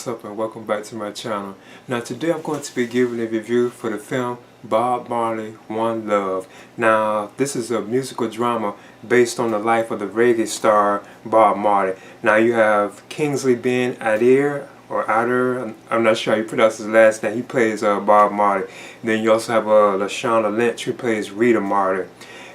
what's up and welcome back to my channel. Now today I'm going to be giving a review for the film Bob Marley, One Love. Now this is a musical drama based on the life of the reggae star Bob Marley. Now you have Kingsley Ben Adir, or Adir, I'm not sure how you pronounce his last name. He plays Bob Marley. Then you also have Lashana Lynch, who plays Rita Marley.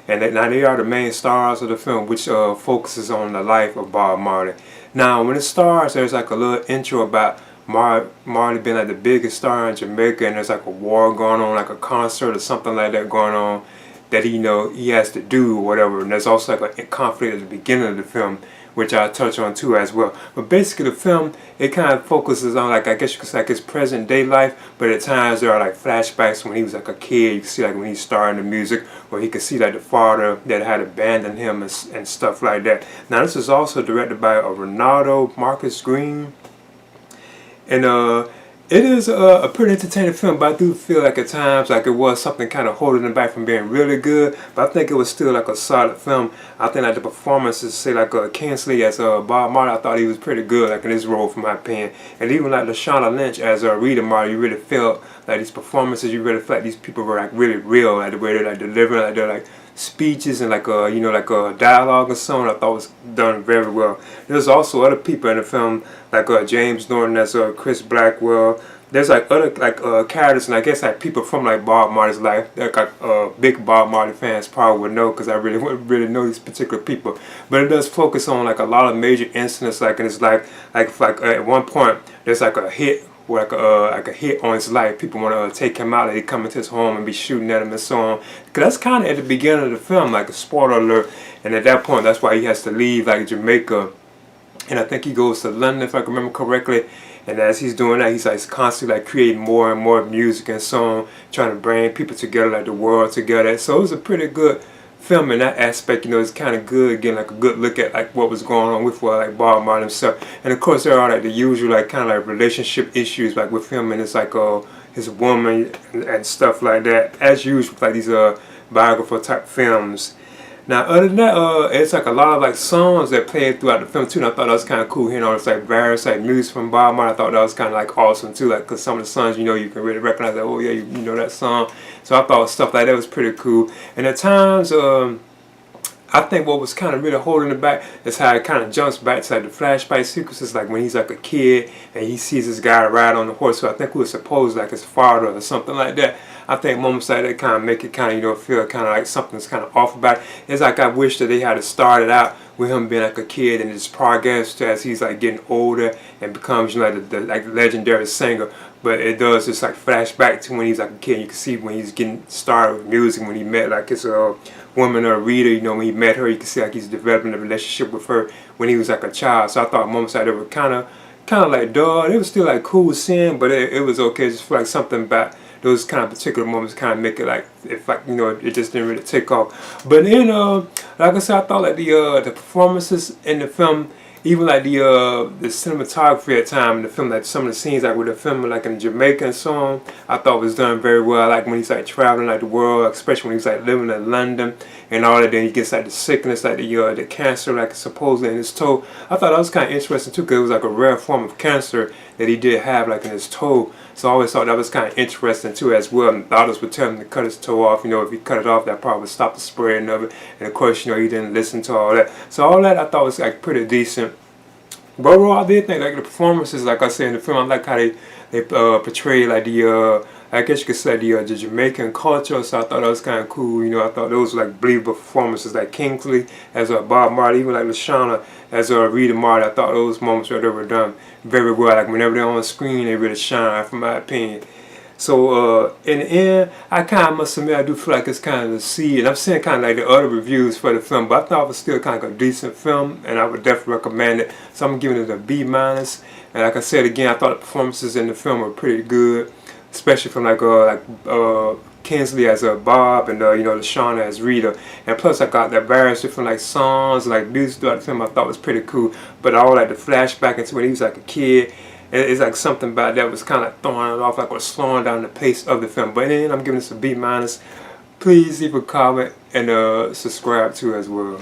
And now they are the main stars of the film, which focuses on the life of Bob Marley. Now when it starts, there's like a little intro about Marley being like the biggest star in Jamaica, and there's like a war going on, like a concert or something like that going on that he has to do or whatever. And there's also like a conflict at the beginning of the film, which I'll touch on too as well. But basically the film, it kind of focuses on, like, I guess you could say, like his present day life, but at times there are like flashbacks when he was like a kid. You can see like when he's starting the music, or he could see like the father that had abandoned him and stuff like that. Now this is also directed by Ronaldo Marcus Green, and it is a pretty entertaining film, but I do feel like at times like it was something kind of holding it back from being really good. But I think it was still like a solid film. I think like the performances, say like Kingsley as Bob Marley, I thought he was pretty good, like in his role, from my opinion. And even like Lashana Lynch as Rita Marley, you really felt like these performances, you really felt like these people were like really real, like the way they're like delivering, like they're like speeches and like dialogue and so on. I thought was done very well. There's also other people in the film, like James Norton as Chris Blackwell. There's like other characters, and I guess like people from like Bob Marley's life, like big Bob Marley fans probably would know, because I really wouldn't really know these particular people. But it does focus on like a lot of major incidents, like in his life. Like at one point there's like a hit, like a hit on his life. People want to take him out, like they come into his home and be shooting at him and so on. Because that's kind of at the beginning of the film, like a spoiler alert. And at that point, that's why he has to leave like Jamaica, and I think he goes to London, if I can remember correctly. And as he's doing that, he's like constantly like creating more and more music and so on, trying to bring people together, like the world together. So it was a pretty good film in that aspect. It's kind of good, getting like a good look at like what was going on with like Bob Marley himself. And of course there are like the usual like kind of like relationship issues, like with him and his like his woman and stuff like that, as usual with like these biographical type films. Now other than that, it's like a lot of like songs that played throughout the film too, and I thought that was kind of cool. It's like various like music from Bob Marley. I thought that was kind of like awesome too, like because some of the songs, you can really recognize that, oh yeah, you know that song. So I thought stuff like that was pretty cool. And at times, I think what was kind of really holding it back is how it kind of jumps back to like the flashback sequences, like when he's like a kid and he sees this guy ride on the horse, who I think was supposed like his father or something like that. I think moments like that kind of make it kind of feel kind of like something's kind of off about it. It's like I wish that they had started out with him being like a kid, and his progress as he's like getting older and becomes the like legendary singer. But it does just like flashback to when he's like a kid. You can see when he's getting started with music, when he met like his woman or Rita, when he met her, you can see like he's developing a relationship with her when he was like a child. So I thought moments like that were kind of like dull. It was still like cool seeing, but it was okay. Just feel like something about those kind of particular moments kind of make it like, if like it just didn't really take off. But then like I said, I thought like the performances in the film, even like the cinematography at time in the film, like some of the scenes like with the film like in Jamaica and so on, I thought was done very well. Like when he's like traveling like the world, especially when he's like living in London and all that. Then he gets like the sickness, like the cancer, like supposedly in his toe. I thought that was kind of interesting too, because it was like a rare form of cancer that he did have like in his toe. So I always thought that was kind of interesting too as well. And doctors would tell him to cut his toe off. If he cut it off, that probably would stop the spreading of it. And of course, he didn't listen to all that. So all that I thought was like pretty decent. But overall, I did think like the performances, like I said in the film, I like how they portray like I guess you could say the Jamaican culture. So I thought that was kind of cool. I thought those were like believable performances, like Kingsley as Bob Marley, even like Lashana as Rita Marley. I thought those moments right there were done very well. Like whenever they're on the screen, they really shine, from my opinion. So in the end, I kind of must admit, I do feel like it's kind of the seed. And I'm seeing kind of like the other reviews for the film, but I thought it was still kind of a decent film, and I would definitely recommend it. So I'm giving it a B-. And like I said again, I thought the performances in the film were pretty good, especially from like Kingsley as Bob, and Lashana as Rita. And plus I got that various different like songs, like music throughout the film I thought was pretty cool. But all like the flashback into when he was like a kid, it's like something about that was kind of throwing it off, like was slowing down the pace of the film. But then I'm giving this a B-. Please leave a comment and subscribe too as well.